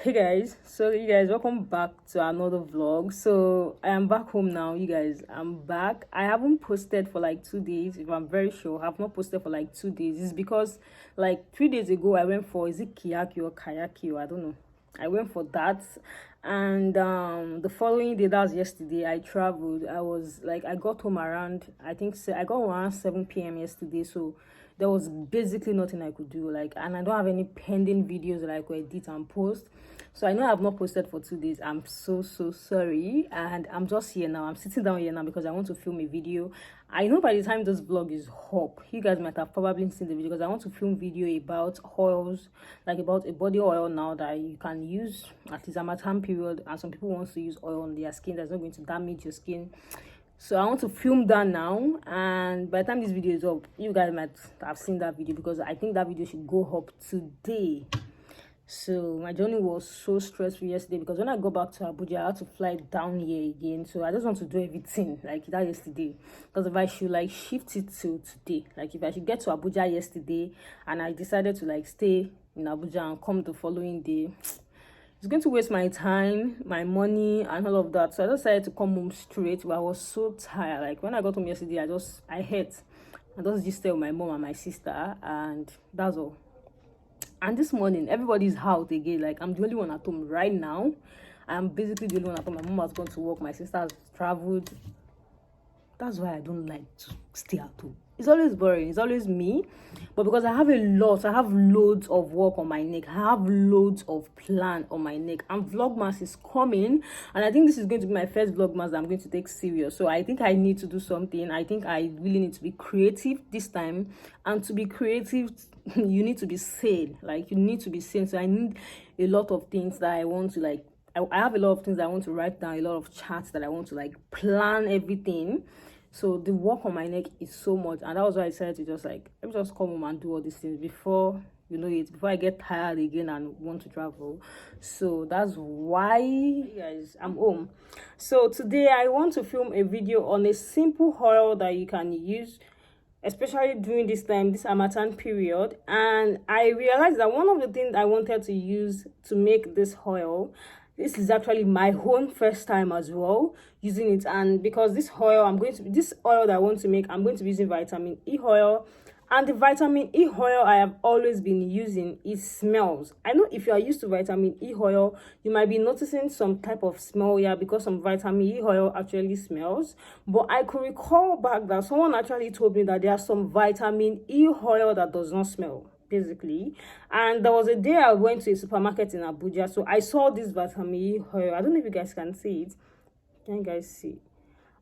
Hey guys, so you guys, welcome back to another vlog. So I am back home now, you guys. I'm back. I haven't posted for like 2 days, if I'm very sure. I've not posted for like 2 days. It's because like 3 days ago I went for, is it kiyaki or kayaki, or I don't know. I went for that, and the following day, that was yesterday, I traveled. I got home around, I got home around 7 p.m. yesterday. So there was basically nothing I could do, like, and I don't have any pending videos that I could edit and post. So I know I have not posted for 2 days. I'm so sorry, and I'm just here now. I'm sitting down here now because I want to film a video. I know by the time this vlog is up, you guys might have probably seen the video, because I want to film video about oils, like about a body oil now that you can use at the summertime period, and some people want to use oil on their skin that's not going to damage your skin. So I want to film that now, and by the time this video is up, you guys might have seen that video, because I think that video should go up today. So my journey was so stressful yesterday, because when I go back to Abuja, I had to fly down here again. So I just want to do everything like that yesterday, because if I should like shift it to today, like if I should get to Abuja yesterday and I decided to like stay in Abuja and come the following day, it's going to waste my time, my money, and all of that. So I decided to come home straight, but I was so tired. Like when I got home yesterday, I just stayed with my mom and my sister, and that's all. And this morning, everybody's out again. Like, I'm the only one at home right now. I'm basically the only one at home. My mom has gone to work. My sister has traveled. That's why I don't like to stay at home. It's always boring. It's always me. But because I have loads of work on my neck. I have loads of plan on my neck. And Vlogmas is coming. And I think this is going to be my first Vlogmas that I'm going to take serious. So I think I need to do something. I think I really need to be creative this time. And to be creative, you need to be sane. Like, you need to be sane. So I need a lot of things that I want to like. I have a lot of things that I want to write down. A lot of charts that I want to like plan everything. So the work on my neck is so much, and that was why I decided to just like, let me just come home and do all these things before, you know, before I get tired again and want to travel. So that's why, guys, I'm home. So today I want to film a video on a simple oil that you can use, especially during this time, this Harmattan period. And I realized that one of the things I wanted to use to make this oil, this is actually my own first time as well using it. And because this oil that I want to make, I'm going to be using vitamin E oil. And the vitamin E oil I have always been using, it smells. I know if you are used to vitamin E oil, you might be noticing some type of smell here, because some vitamin E oil actually smells. But I could recall back that someone actually told me that there are some vitamin E oil that does not smell, basically. And there was a day I went to a supermarket in Abuja, so I saw this vitamin E oil. I don't know if you guys can see it. Can you guys see?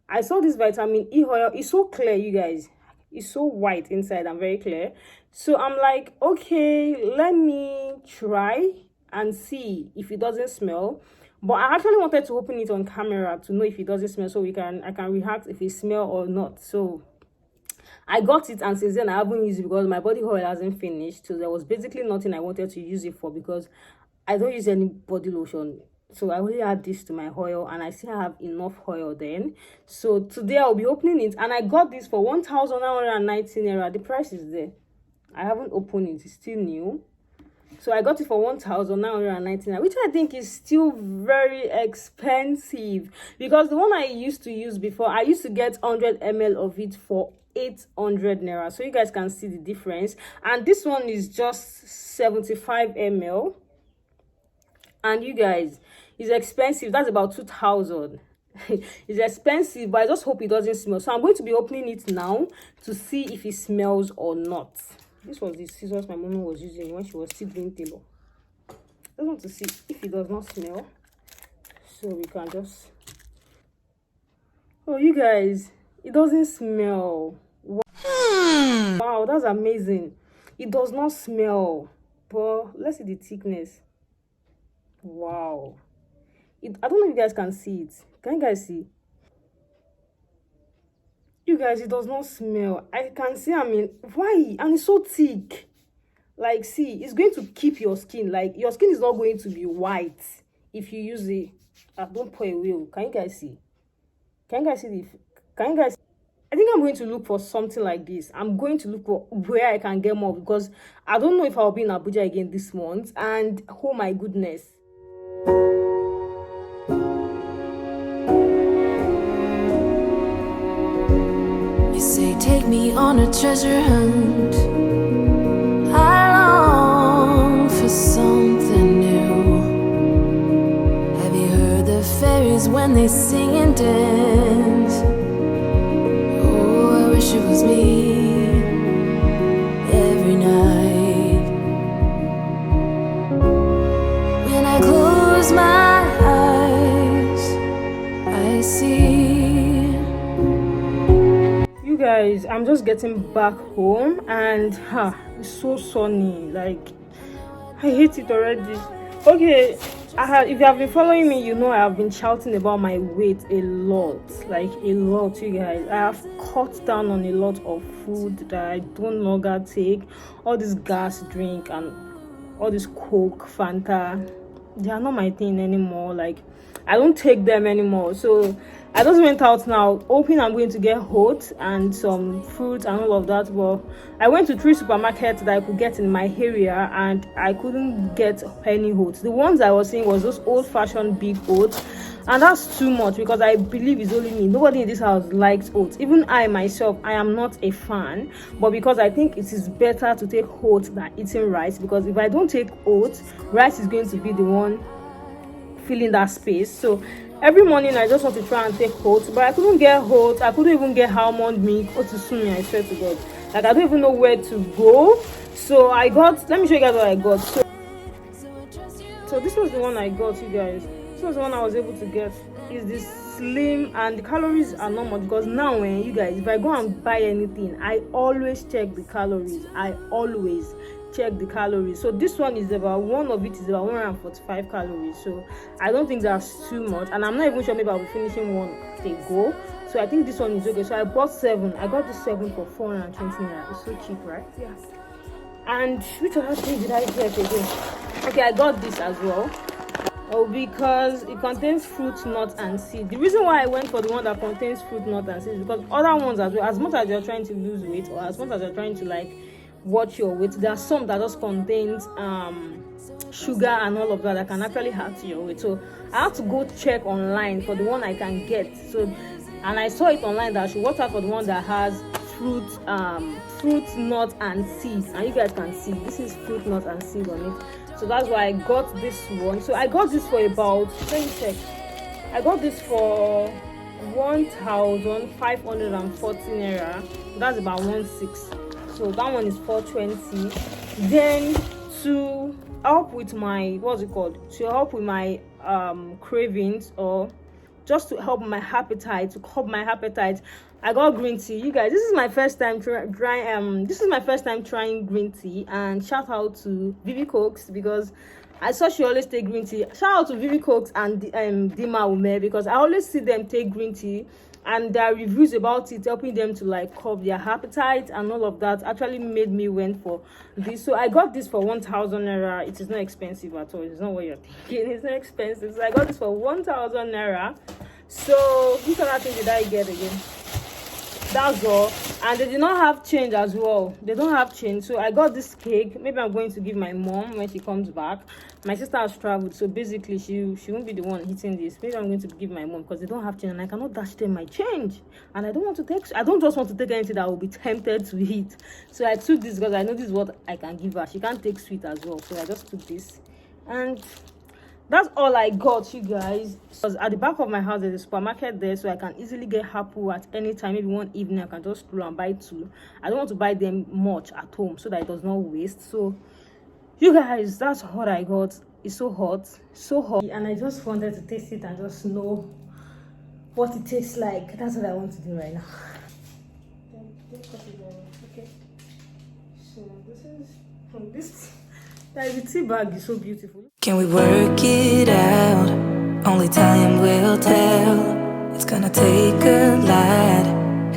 I saw this vitamin E oil. It's so clear, you guys. It's so white inside and very clear. So I'm like, okay, let me try and see if it doesn't smell. But I actually wanted to open it on camera to know if it doesn't smell, so I can react if it smells or not. So I got it, and since then I haven't used it because my body oil hasn't finished. So there was basically nothing I wanted to use it for, because I don't use any body lotion. So I only add this to my oil, and I still have enough oil then. So today I'll be opening it, and I got this for 1,919 naira. The price is there. I haven't opened it. It's still new. So I got it for 1,919 naira, which I think is still very expensive, because the one I used to use before, I used to get 100 ml of it for 800 naira. So you guys can see the difference. And this one is just 75 ml. And you guys, it's expensive. That's about 2,000. It's expensive, but I just hope it doesn't smell. So I'm going to be opening it now to see if it smells or not. This was the scissors my mom was using when she was still doing tailor. I just want to see if it does not smell, so we can just... Oh, you guys, it doesn't smell. Wow, that's amazing. It does not smell, but let's see the thickness. Wow. I don't know if you guys can see it. Can you guys see? You guys, it does not smell. I can see, I mean, why? And it's so thick. Like, see, it's going to keep your skin. Like, your skin is not going to be white if you use it. Don't pour away. Can you guys see? Can you guys see the... Can you guys... I think I'm going to look for something like this. I'm going to look for where I can get more, because I don't know if I'll be in Abuja again this month. And oh my goodness, me on a treasure hunt. I long for something new. Have you heard the fairies when they sing and dance? Oh, I wish it was me every night. When I close my eyes, I see. You guys, I'm just getting back home and it's so sunny. Like, I hate it already. Okay, if you have been following me, you know I have been shouting about my weight a lot. Like, a lot, you guys. I have cut down on a lot of food that I don't longer take. All this gas drink and all this Coke, Fanta, they are not my thing anymore. Like, I don't take them anymore. So I just went out now hoping I'm going to get oats and some fruit and all of that, but I went to 3 supermarkets that I could get in my area and I couldn't get any oats. The ones I was seeing was those old-fashioned big oats, and that's too much because I believe it's only me. Nobody in this house likes oats. Even I myself, I am not a fan, but because I think it is better to take oats than eating rice, because if I don't take oats, rice is going to be the one filling that space. So every morning I just want to try and take oats, but I couldn't get oats. I couldn't even get almond milk. Oh, to sue me, I swear to God. Like, I don't even know where to go. So I got, let me show you guys what I got. So this was the one I got, you guys. This was the one I was able to get. Is this slim and the calories are not much, because now when you guys, if I go and buy anything, I always check the calories. I always check the calories. So this one is about, one of it is about 145 calories. So I don't think that's too much, and I'm not even sure maybe I'll be finishing one a go. So I think this one is okay. So I bought 7. I got this 7 for 420 naira. It's so cheap, right? Yeah. And which other thing did I get again? Okay, I got this as well. Oh, because it contains fruit, nuts, and seed. The reason why I went for the one that contains fruit, nuts, and seed is because other ones as well, as much as you're trying to lose weight, or as much as you're trying to like watch your weight, there are some that just contains sugar and all of that can actually add to your weight. So I have to go check online for the one I can get. So, and I saw it online that I should watch out for the one that has fruit, nuts, and seeds. And you guys can see this is fruit, nuts, and seed on it. So that's why I got this one. So I got this for about, let me check. I got this for 1,540 naira. That's about 1.6. So that one is 420. Then to help with my, what's it called? To help with my cravings, or just to help my appetite, I got green tea. You guys, this is my first time trying green tea, and shout out to Vivi Cokes, because I saw she always take green tea. Shout out to Vivi Cokes and Dima Ume, because I always see them take green tea, and their reviews about it helping them to like curb their appetite and all of that actually made me went for this. So I got this for 1,000 naira. It is not expensive at all. It's not what you're thinking. It's not expensive. So I got this for 1,000 naira. So which other thing did I get again? That's all. And they did not have change as well. They don't have change. So I got this cake. Maybe I'm going to give my mom when she comes back. My sister has traveled, so basically she won't be the one eating this. Maybe I'm going to give my mom, because they don't have change and I cannot dash them my change. And I don't just want to take anything that I will be tempted to eat. So I took this because I know this is what I can give her. She can't take sweet as well. So I just took this. And that's all I got, you guys. Because at the back of my house there's a supermarket there, so I can easily get apple at any time. Maybe one evening I can just stroll and buy 2. I don't want to buy them much at home so that it does not waste. So you guys, that's what I got. It's so hot, and I just wanted to taste it and just know what it tastes like. That's what I want to do right now. Okay, so this the tea bag is so beautiful. Can we work it out? Only time will tell. It's gonna take a lot,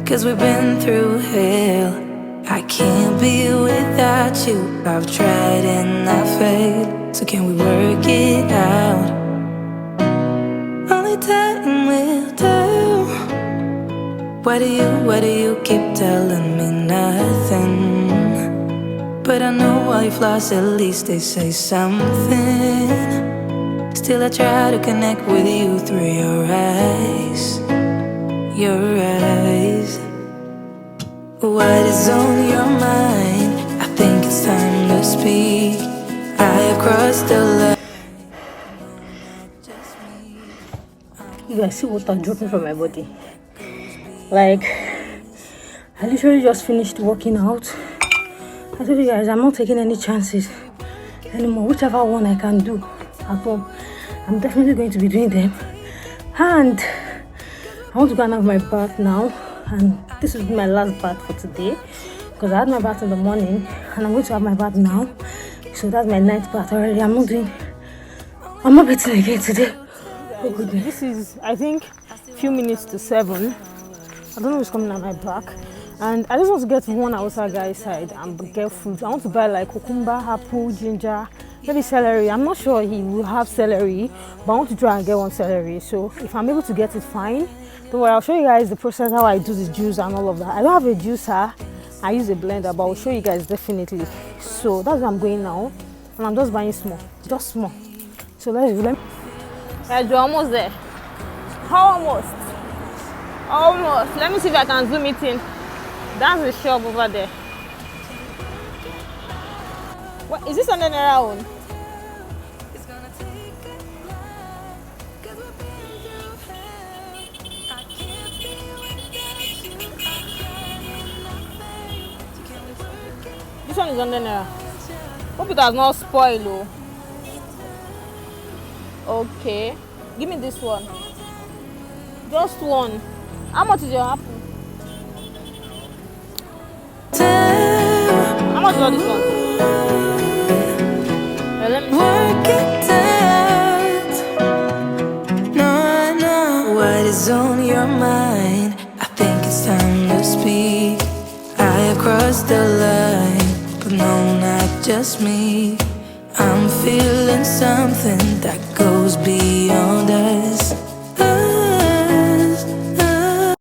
'cause we've been through hell. I can't be without you. I've tried and I failed. So can we work it out? Only time will tell. Why do you keep telling me nothing? But I know all your flaws, at least they say something. Still I try to connect with you through your eyes. Your eyes. What is on your mind? I think it's time to speak. I have crossed the line. You guys see water dropping from my body. Like, I literally just finished working out. I told you guys I'm not taking any chances anymore. Whichever one I can do at home, I'm definitely going to be doing them. And I want to go and have my bath now. And this will be my last bath for today, because I had my bath in the morning and I'm going to have my bath now. So that's my ninth bath already. I'm not bathing again today. Oh goodness. This is, I think, a few minutes to 7. I don't know what's coming at my back. And I just want to get to one outside guy's side and get food. I want to buy like cucumber, apple, ginger, maybe celery. I'm not sure he will have celery, but I want to try and get one celery. So if I'm able to get it, fine. Don't worry, I'll show you guys the process, how I do the juice and all of that. I don't have a juicer, I use a blender, but I'll show you guys definitely. So that's where I'm going now. And I'm just buying small, just small. So let's do them. Guys, we're almost there. How almost? Almost. Let me see if I can zoom it in. That's the shop over there. What is this on the own? This one is on the naira. Hope it has not spoiled. Okay, give me this one. Just one. How much is your apple? How much is this one? Let me Work it out. No. What is on your mind? I think it's time to speak. I have crossed the line, but no, not just me. I'm feeling something that goes beyond